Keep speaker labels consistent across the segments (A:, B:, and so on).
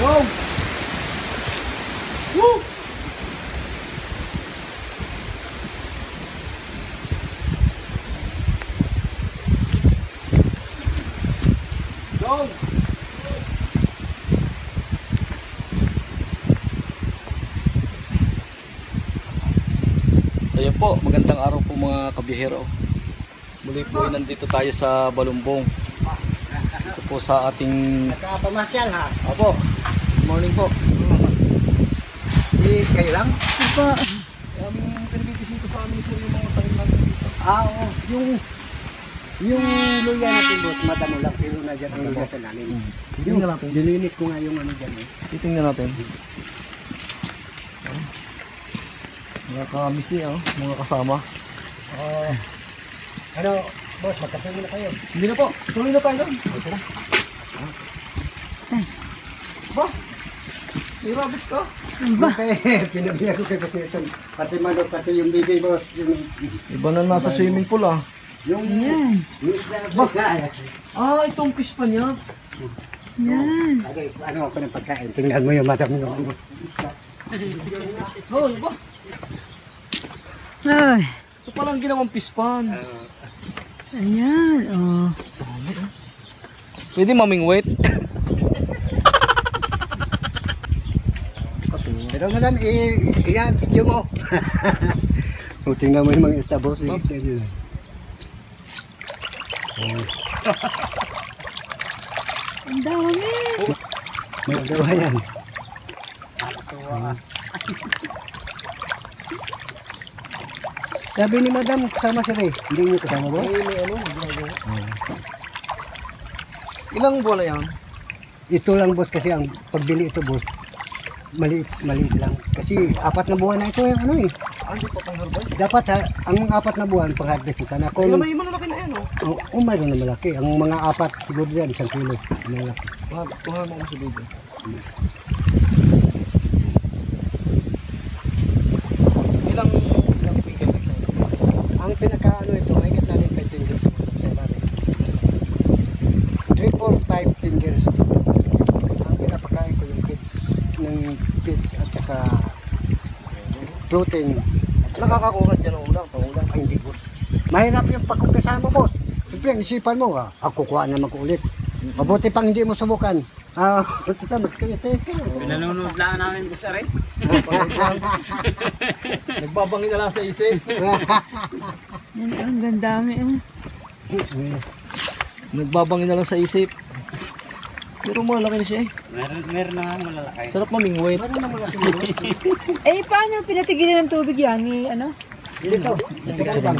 A: Go! Woo! Go! So yun po, magandang araw po mga kabihero. Muli po ay nandito tayo sa Balumbong. Ito po sa ating...
B: Nagpapamasyal ha?
A: Opo, good morning po.
B: Kayo lang?
A: Ito pa, pinabibisita sa amin sir yung mga tanim natin dito.
B: Oo. Yung luya natin boss, mata mo lang pero na dyan ang luya sa namin.
A: Titingnan natin.
B: Dilinit ko nga yung ano dyan eh.
A: Titingnan natin. Mga kamisi, mga kasama.
B: Ano, boss, magkasama na kayo.
A: Hindi na po, tuloy na tayo doon.
B: Okay na.
A: Ba? May rabbit ka?
B: Okay, pinabihan ko kay Pasirson. Pati manok, pati yung bibi boss.
A: Iba na nasa swimming pool
B: Yung
A: itong fish pa niya.
B: yan. Ano ako ng pagkain? Tingnan mo yung mata mo yung ano.
A: Hoy, ba?
C: Ay,
A: Ito palang ginawang fish pan.
C: ayan, oh.
A: Pwede mamingwit.
B: Pero madam, yan, video mo. O, tingnan mo yung mga isda boss.
C: Ang dami.
B: May gawa yan. Sabi ni madam, kasama siya eh. Hindi niyo kasama ba?
A: Ilang buwan na yan?
B: Ito lang boss kasi ang pagbili ito boss. Maliit lang. Kasi 4 na buwan na ito yung ano eh.
A: Hindi pa pang harvest.
B: Dapat ha, ang 4 na buwan pang-harvest ito na. Kung,
A: May malalaki na yan
B: mayroon na malaki. Ang mga 4 siguro dyan, 1 kilo. Malaki.
A: Kuha mo ko sa video. Ilang finger na siya?
B: Ang pinaka-ano ito, may gitna rin 5 fingers. 3, 4, 5 fingers. Ang pinapakain ko yung kids ng pits at saka protein.
A: Nakakakuha dyan ng ulam, pangulam.
B: Ay, hindi boss. Mahirap yung pagkumpisa mo boss. Siyempre, isipan mo ako kuha naman ko ulit. Mabuti pang hindi mo subukan. Ito
D: Pinanonood lang namin boss Aray.
A: Nagbabangin na lang sa isip.
C: Yan, ang gandami.
A: Nagbabangin na lang sa isip. Pero malaki na siya eh.
D: Meron na nga malalaki.
A: Sarap mamingwit.
C: Eh, paano pinatigilan ng tubig yan? Ni, ano?
B: Dito. Teka lang.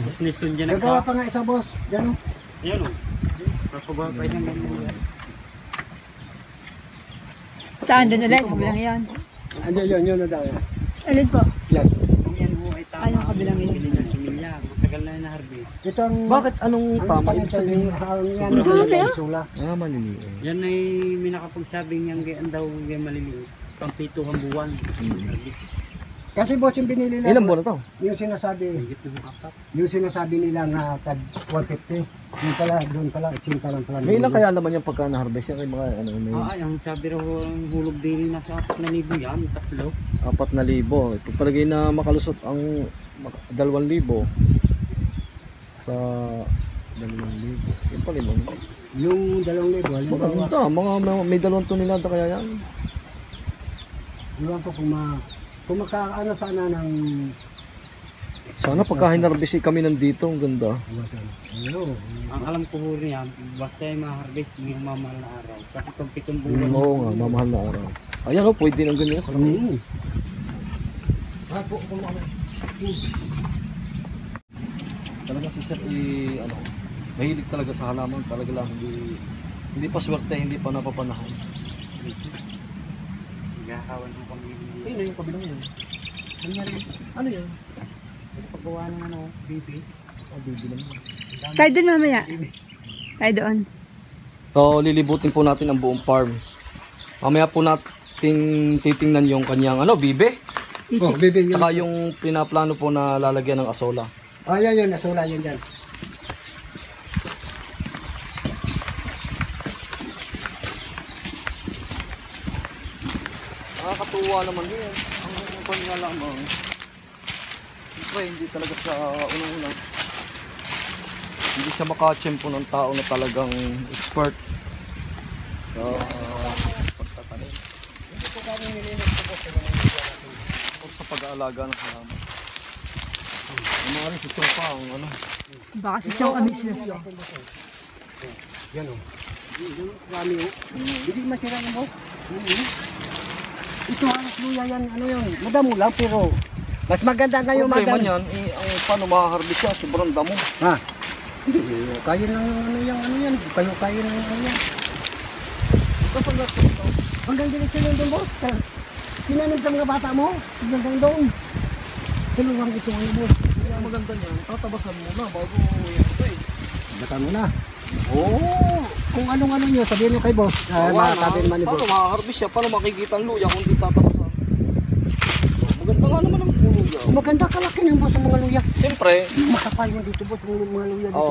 D: Business yun dyan
B: Nagawa pa nga isa boss. Diyan o.
D: Yan o. Papabawa pa isang ganyan.
C: Saan? Doon ulit? Sa kabilang yan.
B: Ano yun na daw yan.
C: Alin po?
B: Yan.
D: Kung yan ho ay tama.
C: Ay, yung kabilang yun.
D: Bili ng similya. Matagal na yung harvest.
B: Ito ang...
A: Bakit anong tama? Ibig sabihin
B: yan.
C: Dami,
B: Sula.
A: maliliit.
D: Yan ay may nakapagsabing yung gayaan daw yung maliliit. Pampituhang buwan.
B: Kasi boss yung binili lang.
A: Ilang buwan na to?
B: Yung sinasabi,
D: Higit ng 4.
B: yung sinasabi nila nga tag 150. Yung pala, doon pala, 80 lang pala.
A: May ilang kaya naman yung pagka na-harvest yan kay mga may
D: Ay, ang sabi raw ang hulog din nasa 4,000 yan. 3.
A: 4,000. Pagpalagay na makalusot ang 2,000 sa 2,000. Yan pala yun.
B: Yung 2,000, halimbawa,
A: Maganda, may 2 tonelada kaya yan.
B: iwan ko kung makaano sana ng...
A: Sana pagka hinarbisi kami nandito, ang ganda.
B: Ano,
D: Ang alam ko ho niya, basta yung ma-harvest yung mamahal na araw. Kasi pag 7 buwan.
A: Oo nga, mamahal na araw. Ayan pwede ng ganyan. Talaga si Sir, mahilig talaga sa halaman. Talaga lang, hindi pa swerte, hindi pa napapanahon.
D: Gakawan mo kami.
A: Ayun yung kabilang yun. Ano yan?
D: Paggawa ng ano, baby.
A: Baby naman.
C: Tayo doon mamaya. Tayo doon.
A: So, lilibutin po natin ang buong farm. Mamaya po natin titingnan yung kanyang bibe.
B: bibig yun.
A: Saka yung pinaplano po na lalagyan ng asola.
B: Yan, nasula yun dyan.
A: Nakakatuwa naman din. Ang kanya lamang. Siyempre, hindi talaga sa unang-una. Hindi siya makachempo ng tao na talagang expert sa pagtatanim. O sa pag-aalaga ng halaman. Ang mga rin si Chong pa ang ano.
C: Baka si Chong amis na.
B: Yan o. Marami o. Hindi masira mo. Ito halos luya yan, ano yun. Madamo lang pero mas maganda na yung
A: Problema
B: madamo.
A: niyan, ang paano makaharbis siya, sobrang damo.
B: Ha? Hindi, kaya ng ano yan. Kaya ng ano yan. Hanggang direksyon lang doon, boss. Tinanim sa mga bata mo. Hanggang doon. Tulungan ito ano, boss.
A: Kaya maganda niyan, tatabasan mo na bago i-harvest.
B: Bata mo na. Oo. Kung anong-ano nyo, sabihin nyo kay boss. Matabi naman ni boss.
A: Paano makaharbis siya? Paano makikita ang luya kung di tatabasan? Maganda nga naman ang luya.
B: Maganda kalaki ng boss ang mga luya.
A: Siyempre,
B: Makapal mo dito, boss. Yung mga luya dito.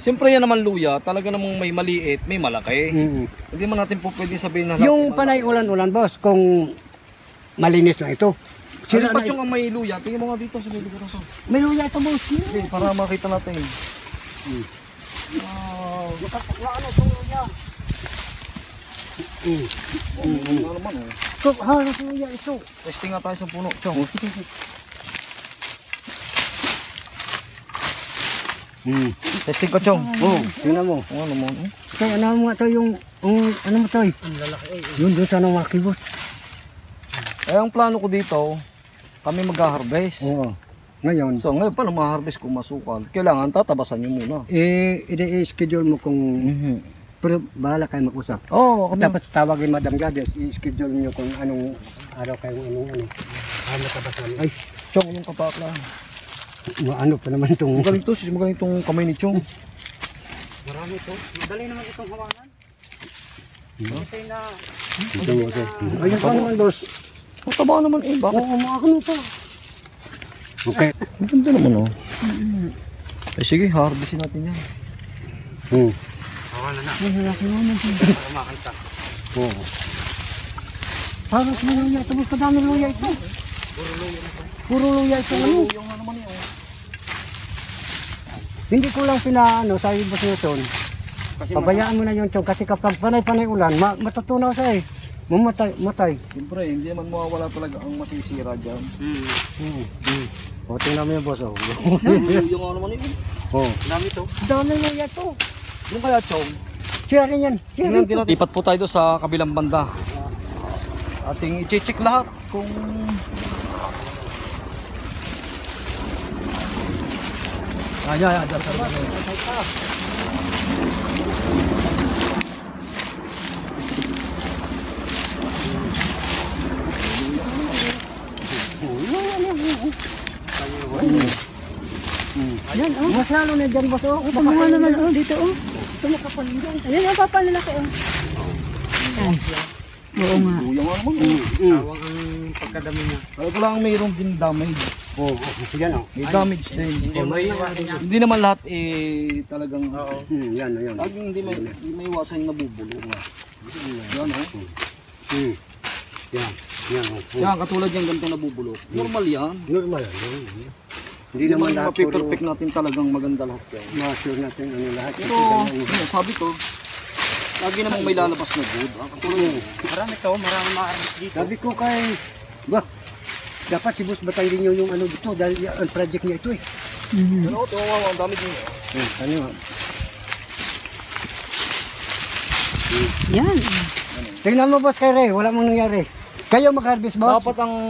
A: siyempre yan naman luya, talaga namang may maliit, may malaki. Hindi man natin po pwede sabihin na
B: Yung panay ulan-ulan, boss, kung malinis na ito.
A: Sira
B: Sira
A: pa
B: na
A: yung may luya, tingin mo nga dito sa may lugar na.
B: may luya ito, boss.
A: Okay, para makita natin.
B: Ano itong luya?
A: Ano naman oh.
B: So, halos luya ito.
A: Testing nga tayo sa puno. Chong. Testing ko, Chong.
B: Oo, tingnan mo.
A: Ano mo?
B: Kaya ano mo ito yung, ano mo ito eh? Ang lalaki eh. Yun doon sa nawaki, boss.
A: Eh, ang plano ko dito, kami mag-harvest.
B: Oo. Ngayon,
A: So, ngayon paano ma-harvest kung masukal? Kailangan tatabasan nyo muna.
B: i-schedule mo kung, pero bahala kayo mag-usap.
A: Oo, kami.
B: Dapat tawagin Madam Gades, i-schedule nyo kung anong araw kayo, ano. Ano ka ba ay,
A: Chong, yung kapakla.
B: ano pa naman itong,
A: Magaling to, magaling itong kamay ni Chong.
D: Marami to. Madali naman itong hawakan. Kasi na
B: ayun pa naman, boss.
A: Ang taba naman eh, bakit?
B: Oo, mga kano pa. Okay.
A: Ang ganda naman oh. Eh sige, harvestin natin yan.
D: hawakan na. Para makita.
B: Oo. Halos na luya ito, boss. Kadami luya ito. Puro luya ito. Ano?
A: Yung ano naman yun.
B: Hindi ko lang pinaano sa boss Newton. Pabayaan mo na yung chong kasi kapag panay-panay ulan, matutunaw siya eh. Matay.
A: Siyempre, hindi naman mawawala talaga ang masisira dyan.
B: O, tingnan mo yung boss. Oh.
A: Yung ano naman yun.
B: Oh.
D: Dami to.
B: Dami luya ito.
A: Yung kaya Chong,
B: Sharing yan.
A: tingnan
B: Sharing
A: din natin. Lipat po tayo doon sa kabilang banda. Ating i-check lahat kung... Dyan,
B: Yan, oh. Mas lalo na dyan, boss. Oh.
C: Ito mga naman, oh, dito, oh. Ito makapanin dyan. Ayan, ang papalalaki, oh. Oo nga.
A: Luya nga naman.
D: Tawang ang pagkadami niya.
A: Ito lang mayroong din damage.
B: Oo, yan, oh.
A: May damage din.
D: Hindi mo iwasan niya.
A: Hindi naman lahat eh talagang...
B: Yan, yan.
A: Laging hindi may iwasan yung nabubulo. Yan oh.
B: Yan, yan, oh.
A: Yan, katulad yung ganito nabubulok. Normal yan.
B: Normal yan. Hindi
A: Hindi
B: naman
A: naman
B: lahat
A: mapiperfect natin talagang maganda lahat yan.
B: ma-sure natin ano lahat.
A: Pero, yun, sabi ko, lagi namang may lalabas na good. Katulad
D: Marami to. Marami ma-harvest dito.
B: Sabi ko kay, dapat si boss batay rin yung ano dito dahil ang project niya ito eh.
A: Pero ito, ang dami din.
B: Ano nga.
C: Yan.
B: Tingnan mo boss kay Ray, wala mong nangyari. Kayo mag-harvest boss?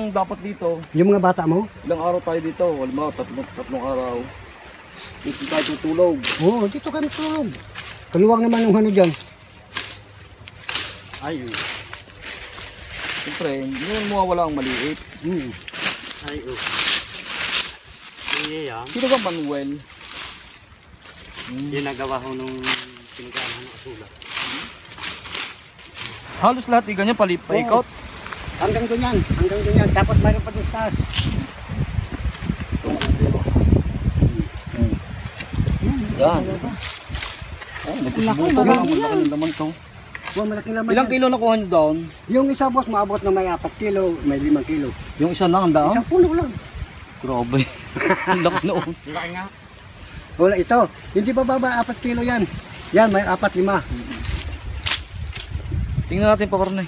A: Dapat dito,
B: Yung mga bata mo?
A: ilang araw tayo dito. Halimbawa, tatlong araw. Dito tayo tutulog.
B: Oo, dito kami tulog. Kaluwag naman yung ano dyan.
D: Ayun.
A: Siyempre, hindi naman mawawala ang maliit.
D: Ayun. Iya yan.
A: Sino ka Manuel?
D: Ginagawa ko nung pinagawa ng asulat.
A: Halos lahat ganyan paikot.
B: Hanggang doon yan, hanggang doon yan. Dapat mayroon pa doon sa taas.
A: Yan. Oh, nagkusubuto na. Malaki ng naman to.
B: Malaking laman
A: Ilang
B: yan.
A: kilo nakuha nyo doon?
B: Yung isa boss, maabot na may 4 kilo, may 5 kilo.
A: Yung isa lang ang daan?
B: Isang puno lang.
A: Grabe. Ang laki noon.
D: Laki nga.
B: Wala ito. Hindi bababa 4 kilo yan. Yan, may 4-5.
A: Tingnan natin pa karne.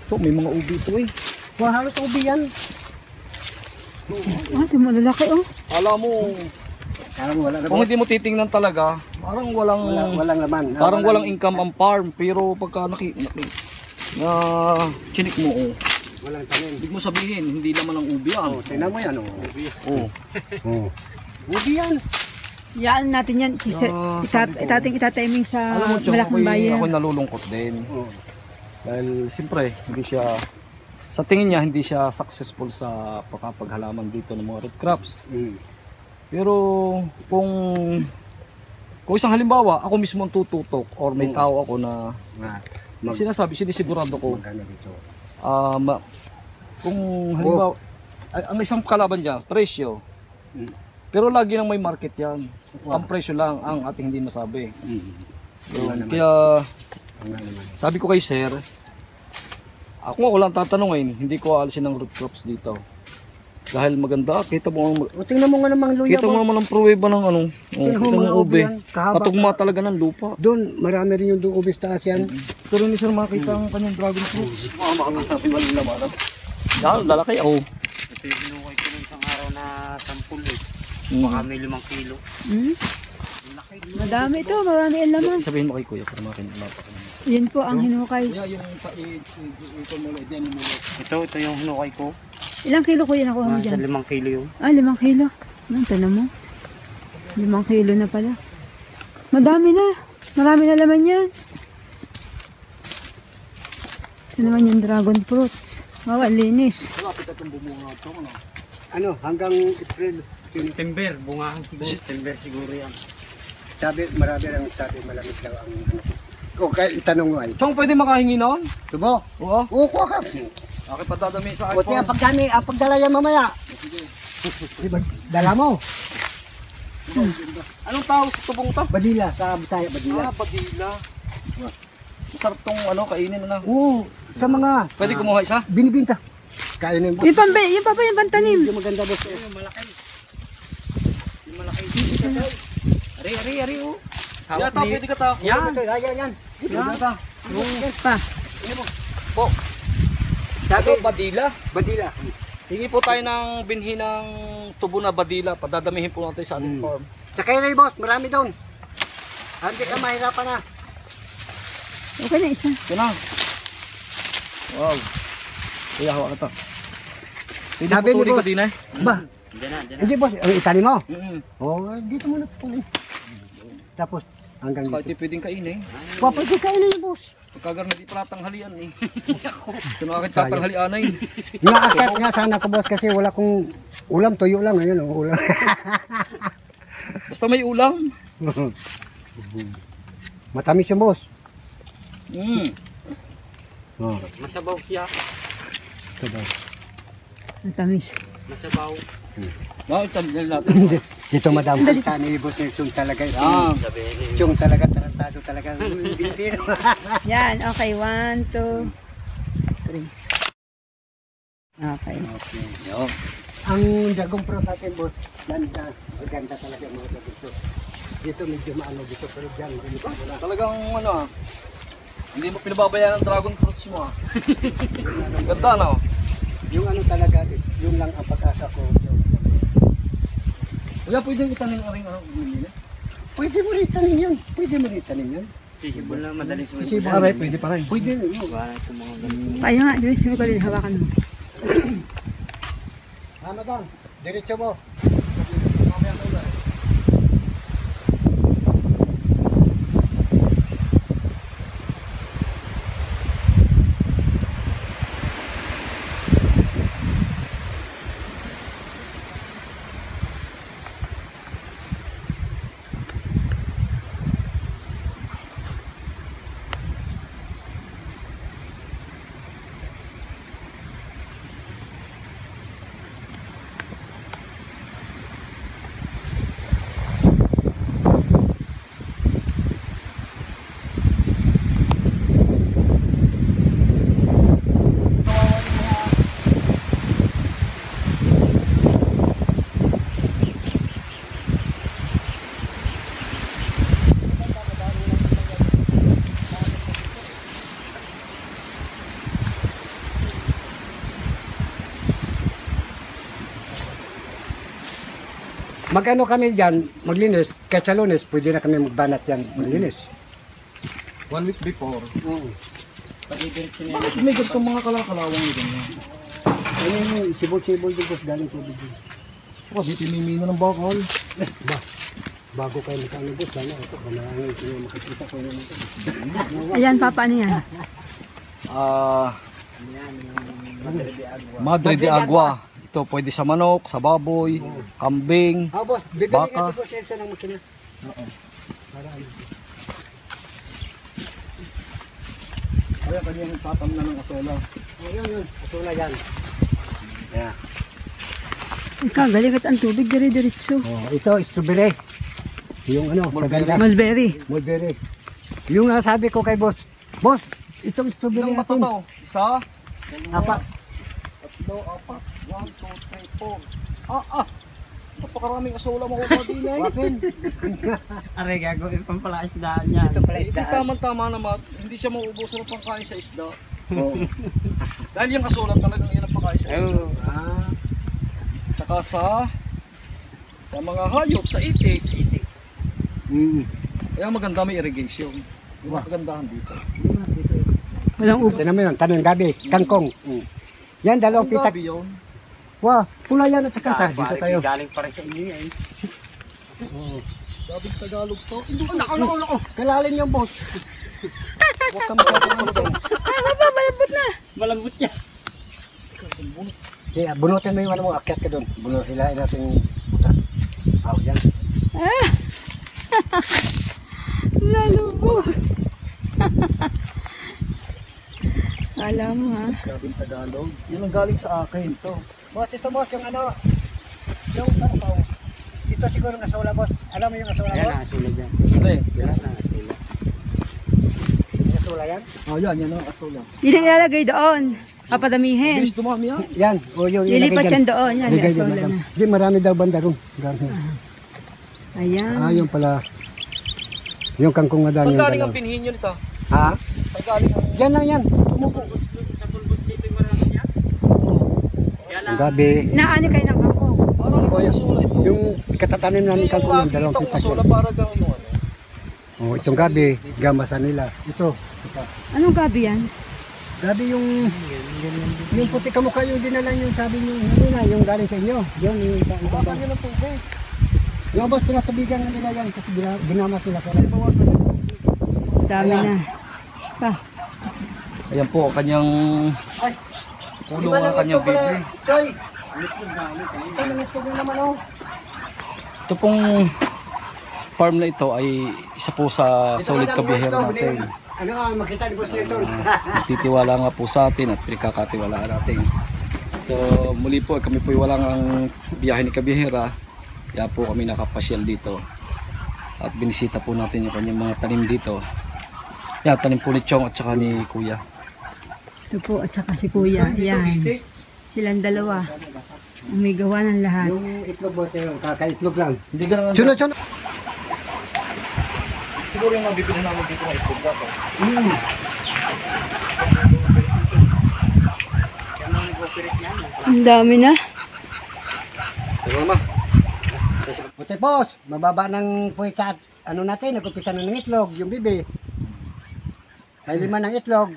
A: Ito, may mga ubi ito eh.
B: Halos ubi yan.
C: Ah, si malalaki oh.
A: Alam mo,
B: Wala na
A: kung
B: boss.
A: hindi mo titingnan talaga, parang
B: Walang laman.
A: parang walang income ang farm. Pero pagka chinik mo, oh,
B: Walang tanim.
A: ibig mo sabihin, hindi naman ang ubi yan.
B: Tingnan mo yan.
A: Oh.
B: Ubi yan.
C: Yaan natin yan.
A: Ah, sabi ko.
C: Itatiming sa
A: Alam mo, Chong,
C: malaking bayan.
A: ako'y nalulungkot din.
B: Oh.
A: Dahil siyempre, sa tingin niya, hindi siya successful sa pagkapaghalaman dito ng mga root crops. Pero kung isang halimbawa, ako mismo ang tututok or may tao ako na sinisigurado ko,
B: Magkano dito?
A: kung halimbawa, ang isang kalaban dyan, presyo. Pero lagi nang may market yan. Ang presyo lang ang ating hindi masabi. Kaya sabi ko kay sir, ako nga walang tatanungin, hindi ko aalisin ng root crops dito. Dahil maganda, kita mo
B: Tingnan mo nga namang luya
A: kita mo naman ang pruweba ng ano.
B: Tingnan mo
A: Kita mo
B: mga
A: ang
B: ubi
A: ube.
B: yan, kahaba.
A: Patugma talaga ng lupa.
B: Doon, marami rin yung doon ubi sa taas yan.
A: Pero hindi sir makita ang kanyang dragon fruits. Makakatabi mo lang naman. Dahil lalaki ako.
D: Ito yung inukay ko nung isang araw na 10 eh.
A: Mm.
D: Baka may 5 kilo.
C: Madami ito, marami ang laman.
A: Sabihin mo kay kuya para makinala pa kami.
C: Yan po ang hinukay.
A: Kuya, yung ito mo lang, din mo lang.
D: Ito yung hinukay ko.
C: Ilang kilo kuya nakuha mo
D: Sa
C: dyan?
D: 5 kilo yun.
C: 5 kilo. Ang tanong mo. 5 kilo na pala. Madami na. Marami na laman yan. Ito naman yung dragon fruits. Wow, ang linis.
A: Malapit at ang bumunga ito.
B: Ano, hanggang April.
D: September, bungahan siguro. September siguro yan.
B: Sabi, marami lang sabi, malamig daw ang ano. Kung kaya itanong mo ay,
A: Chong, pwede makahingi noon?
B: Tubo,
A: Oo.
B: kuha ka.
A: Akin padadami sa
B: Buti ang
A: iPhone.
B: pagdami, ang pagdala yan mamaya. Diba, dala mo.
A: Anong tawag sa tubong to?
B: Badila, sa Bisaya, badila.
A: Badila. Masarap tong kainin na.
B: Oo, sa mga
A: Pwede kumuha isa?
B: binibinta. Kainin mo.
C: Yung pa yung pantanim.
B: Yung maganda boss.
D: Yung malaki. Yung malaki. Ari, oh.
A: Yata, pwede ka ta.
D: Yan.
B: Yan.
A: Yata.
C: Pa.
A: Po.
B: Sabi,
A: Badila.
B: badila.
A: Hingi po tayo ng binhi ng tubo na badila. Padadamihin po natin sa ating farm.
B: Sa kay Ray boss, marami doon. Hindi ka mahirapan na.
C: Okay na isa.
A: Ito na. Wow. Kaya hawa ka ta. Pwede
B: Sabi ni
A: putuli ka
B: boss.
A: din eh.
B: Ba,
D: Diyan na.
B: hindi boss, ang itanim mo.
A: Mm-hmm.
B: Oo, dito mo na puli. Tapos, hanggang
A: Kahit
B: dito.
A: di pwedeng kainin.
B: Pwede kainin yung boss.
A: Pagkagar na di pala tanghalian eh. Ito na agad tatanghalian na yun.
B: Nga nga sana ko boss kasi wala kong ulam, tuyo lang ngayon. Ulam.
A: Basta may ulam.
B: Matamis yung boss.
A: Mm.
B: Oh,
D: Masabaw siya.
B: ito boss.
C: Matamis.
D: Masabaw.
A: Bakit tanggal natin?
B: Dito madam, kita ni boss Nelson talaga.
A: Yan.
B: Yung talaga, tarantado talaga. Pilipino.
C: Yan, okay. 1, 2, 3. Okay.
B: Okay.
A: Yan.
B: Ang jagong pro natin boss, ganda. Maganda talaga mga dito. Dito medyo maano dito, pero dyan, hindi pa wala.
A: Talagang hindi mo pinababayaan ang dragon fruits mo ah. Ganda no?
B: Yung ano talaga, yung lang ang pag-asa ko.
A: Kuya, pwede itanim ang ring bumili?
B: Pwede mo rin tanim yan. Pwede mo rin tanim yan.
D: Sisibol na madali ko.
A: Aray, pwede pa rin.
B: Pwede rin. No?
D: Wala itong mga ganito.
C: Kaya nga, hindi ko rin hawakan mo.
B: Madam, diretso mo. Mag-ano kami dyan, maglinis, kahit sa Lunes, pwede na kami magbanat yan, maglinis.
A: 1 week before.
B: Oo.
A: Bakit may ganitong mga kalakalawang nito niya?
B: Ayun yung sibol-sibol din boss, galing tubig din.
A: Oh, di pinimino ng bakal.
B: Bago kayo magkano boss, sana ito, banangin ko yung makikita ko yung
C: Ayan, Papa, ano yan?
A: Madre de Agua. Ito pwede sa manok, sa baboy, kambing.
B: boss, bibili
A: Baka.
B: ka si boss Elsa ng makina.
A: Oo.
B: Para ano.
A: Kaya kanyang tatam na ng asola.
B: Yun, asula yan. Yeah.
C: Ikaw, galing at ang tubig, dire-diretso.
B: Oh, ito, strawberry. Yung ano,
A: Mulberry.
B: maganda.
C: Mulberry.
B: Mulberry. Yung sabi ko kay boss, boss, itong strawberry
A: Ilang mata
B: natin.
A: daw? Isa?
B: Apa,
A: Tatlo, apat. 1, 2, 3, 4. Napakaraming asola mo ko din eh.
B: wapin.
D: Aray, gagawin pang pala isdaan yan.
B: Ito pala
A: Hindi
B: isdaan.
A: tama-tama naman, hindi siya mauubusan ng pangkain sa isda.
B: Oo.
A: Dahil yung asola talagang yan ang pangkain sa isda.
B: Ah,
A: Tsaka sa mga hayop, sa itik. Kaya maganda may irrigation. Yung magandahan dito.
C: Walang upo.
B: Ito naman yun, tanong gabi, kangkong. Yan, dalawang
A: Ang
B: pitak.
A: gabi yun.
B: Wah, pula yan at saka dito tayo.
D: Galing pa rin sa inyo yan.
A: Gabing Tagalog to.
B: Nako. Kalalim yung boss. Huwag ka magkakaroon doon.
D: Malambot yan.
B: Kaya bunutin mo yung ano mo, akyat ka doon. Hilahin natin yung puta. Yan.
C: Lalubog. Alam mo, ha?
A: Gabing Tagalog. Yun ang galing sa akin to.
B: Boss, ito boss, yung ano, yung sabaw. Ito siguro ng asola boss. Alam mo yung asola
D: Ayan
B: boss?
D: na, sulag yan.
A: Pre,
D: Yan na, sulag.
B: Yung asola yan?
A: oh yan ang asola.
C: Yun ang ilalagay doon. Papadamihin.
A: Bilis dumami yan.
B: Yan. O yung
C: Lilipat
B: ilagay
C: yan
B: dyan.
C: doon. Yan,
B: Ilagay dyan,
C: asola
B: madam.
C: na.
B: Di, marami daw banda ron. Marami.
C: Ayan.
B: Yung pala. Yung kangkong nga dami.
A: Saan galing ang pinhin yun ito?
B: Ha?
A: Saan galing ang...
B: Yan lang yan. Tumubo.
D: Sa tulbos dito yung marami yan.
B: Ang gabi.
C: Naani kayo ng kangkong.
A: Parang ito yung asola ito.
B: Yung katatanim namin
A: Yung
B: kangkong yan,
A: makikita
B: dalawang
A: kong
B: pitak
A: asola
B: yan.
A: para gawin yung ano.
B: Oh, itong gabi, gamasan nila. Ito.
C: Anong gabi yan?
B: Gabi yung puti kamukha yung dinala yung sabi niyo, hindi na, yung galing sa inyo. Yung
A: Bawasan nyo ng tubig.
B: yung boss, pinatubigan na nila yan kasi ginamas nila.
A: Bawasan nyo.
C: Dami na. Pa.
A: Ayan po ang kanyang kulong ang kanyang baby.
B: Toy! Ito, nangispog na naman oh.
A: Ito pong farm na ito ay isa po sa solid kabihero natin.
B: Ano nga, makita ni Boss Nelson.
A: Titiwala nga po sa atin at pinagkakatiwalaan natin. So muli po kami po walang ang biyahe ni Kabihera. Kaya po kami nakapasyal dito. At binisita po natin yung kanyang mga tanim dito. Yan, tanim po ni Chong at saka ni Kuya.
C: Ito po at saka si Kuya. Yan. Silang dalawa. Umigawa ng lahat.
B: Yung itlog boss, yung kakaitlog lang.
A: Hindi ka naman.
B: Sunod-sunod.
A: Siguro yung mabibili namin dito ng itlog dapat.
C: Ang dami na.
A: Sige mama.
B: Puti boss, mababa ng puwita at ano natin, nagpupisa na ng itlog, yung bibi. May 5 ng itlog.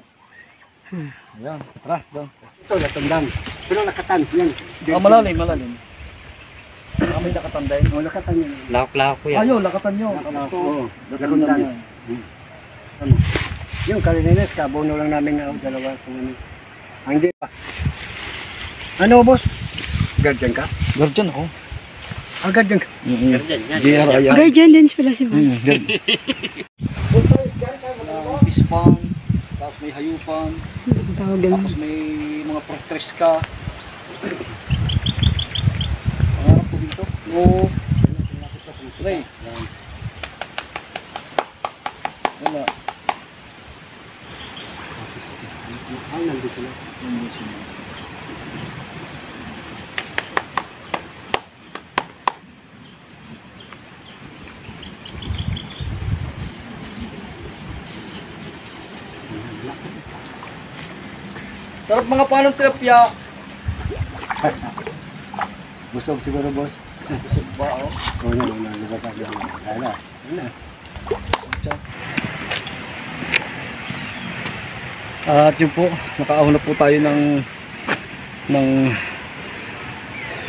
A: Ayan, tara. Doon.
B: Ito, natandang. Pero nakatan, yan.
A: Malalim, malalim. May nakatanda yun.
B: O, nakatan yan.
D: Lahok-lahok ko yan.
A: Ayun, lakatan nyo.
B: Oo, nakatan yan. Ano? Yung kalininis, kabuno lang namin na dalawa. Kung ano. Ang hindi pa. Ano boss? Guardian ka?
A: Guardian ako.
B: Ah, guardian ka.
D: Guardian yan.
A: DRI.
C: Guardian din pala si Boss.
A: Pispang, tapos may hayupan,
C: Ang tawag ganun.
A: tapos may mga proctres ka. Pangarap ko dito. Oo. Try. Wala.
B: Ang nandito na.
A: Sarap mga panong tilapia.
B: Busog siguro boss.
A: Busog ba ako?
B: Oo na, nalabas lang. Wala. Wala.
A: At yun po, nakaahon na po tayo ng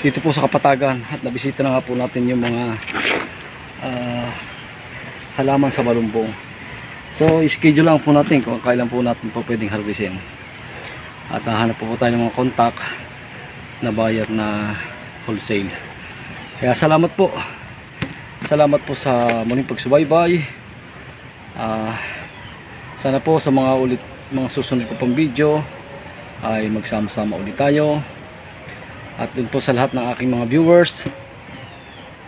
A: dito po sa Kapatagan at nabisita na nga po natin yung mga halaman sa Balumbong. So schedule lang po natin kung kailan po natin po pwedeng harvestin. At hahanap po tayo ng mga contact na buyer na wholesale. Kaya salamat po. Salamat po sa muling pagsubaybay. Sana po sa mga susunod ko pang video ay magsama-sama ulit tayo. At dun po sa lahat ng aking mga viewers,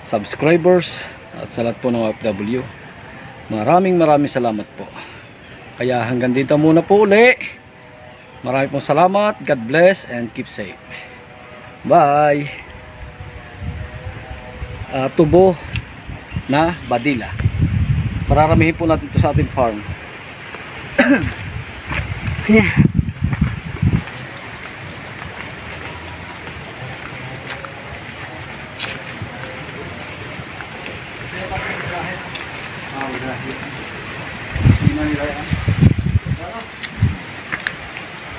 A: subscribers, at sa lahat po ng OFW, maraming salamat po. Kaya hanggang dito muna po uli. Maraming pong salamat. God bless and keep safe. Bye. Tubo na badila. Pararamihin po natin ito sa ating farm.
C: Yeah.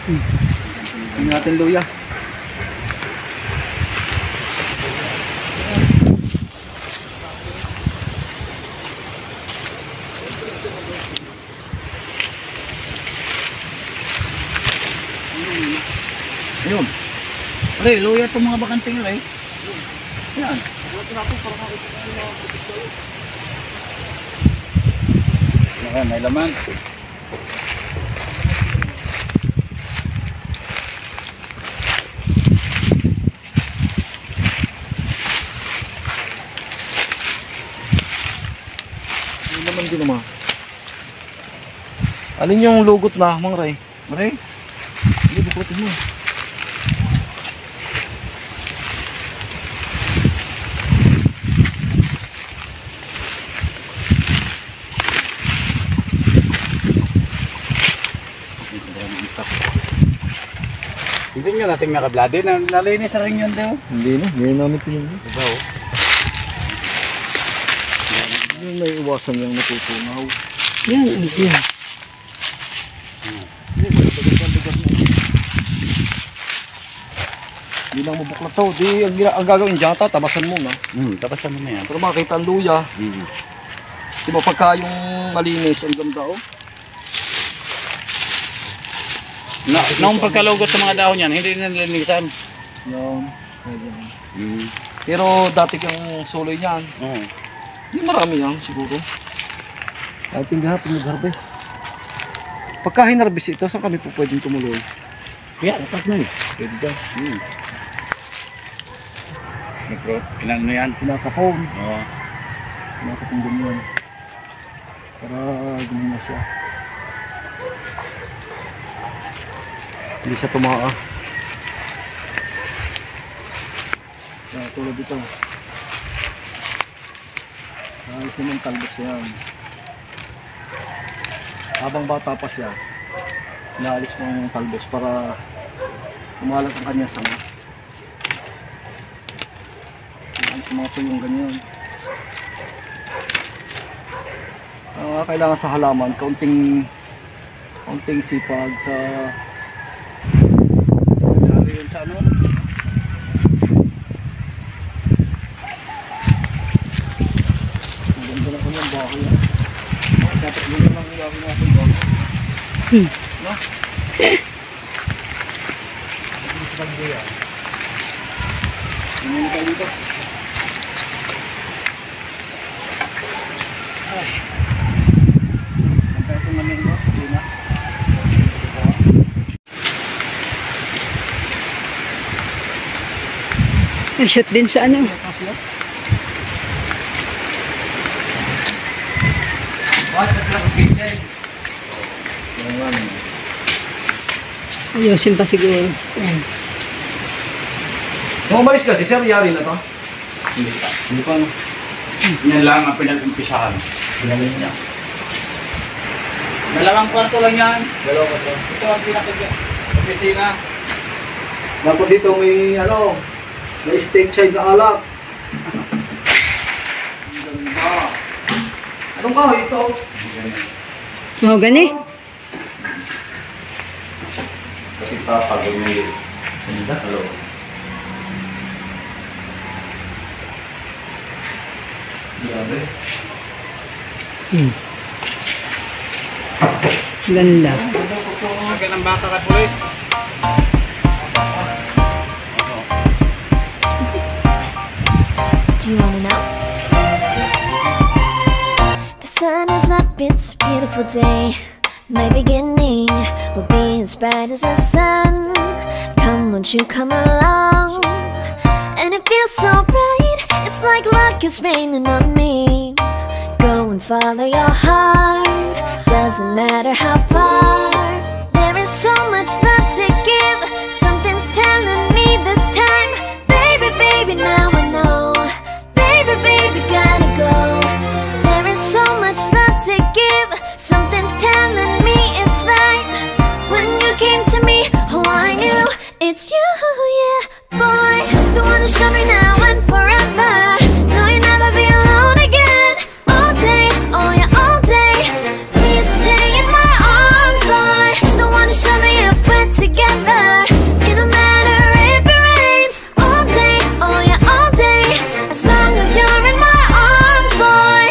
A: Tingnan natin luya. Ayun.
D: Pre, luya itong mga bakanting eh.
A: Yan.
D: Naka, may laman.
A: Hindi naman din naman. Alin yung lugot na, Mang Ray? Ray? Hindi, bukutin mo.
D: Hindi nyo natin nakablade. Nalinis na rin yun daw.
A: Hindi na namin tinignan.
D: Diba oh?
A: Yung may iwasan yung natutunaw.
C: Yan, yan.
A: Hindi lang mabuklat to. Di, ang gagawin dyan, tabasan mo na.
D: Tapasan mo na yan.
A: Pero makita ang luya. Di ba pagka yung malinis, ang ganda oh.
D: Noong pagkalugot sa mga dahon yan, hindi na nilinisan.
A: Yan. Pero dati yung suloy niyan,
D: Oo.
A: di marami yan siguro. At hindi natin mag-harvest. Pagka hinarbis ito, saan kami po pwedeng tumuloy?
D: Kaya, dapat na eh.
A: Pwede dyan.
D: Ilan mo yan?
A: Pinakapon.
D: Oo.
A: Pinakapon ganyan. Para ganyan na siya. Hindi siya tumaas. Tulad ito. Ayos naman talbos yan. Habang bata pa siya, naalis mo ang talbos para umalat ang kanya sama. Naalis mga tuyong ganyan. Kailangan sa halaman, kaunting sipag sa
D: Yun sa ano?
A: ang ganda na kanyang bahay. Dapat yun na lang yung aking aking bahay. No? Ang pagbuya. Ano yung dito? Ang kaya itong namin ko, hindi na.
C: Shoot din sa ano. Ayusin pa siguro. Ayan.
A: Nung umalis kasi, sir, yari na to?
D: Hindi pa.
A: Hindi pa, no?
D: Yan lang ang pinag-umpisahan.
A: Pinalis niya.
D: Dalawang kwarto lang yan.
A: Dalawa pa to.
D: Ito ang pinaka-opisina.
A: Dapat dito may, may state side na alak. Anong kahoy ito?
C: Mahogany.
A: Kasi papagod mo yun. Hello. Grabe.
C: Ganda.
D: Agad ng baka ka tuloy.
E: Do you wanna know? The sun is up, it's a beautiful day. My beginning will be as bright as the sun. Come, won't you come along? And it feels so bright, it's like luck is raining on me. Go and follow your heart, doesn't matter how far. There is so much love to give, something's telling me this time. Baby, baby, now I know. Baby, baby, gotta go. There is so much love to give, something's telling me it's right. When you came to me, oh I knew it's you, yeah, boy. The one who showed me now and forever. No, you'll never be alone again. All day, oh yeah, all day. Please stay in my arms, boy. The one who showed me if we're together. It don't matter if it rains. All day, oh yeah, all day. As long as you're in my arms, boy.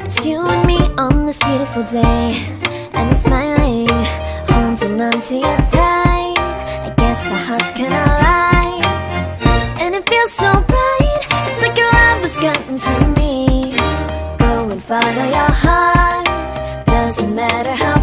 E: It's you and me on this beautiful day, and it's smiling, holding on to you tight. I guess our hearts can align, and it feels so bright. It's like your love has gotten to me. Go and follow your heart, doesn't matter how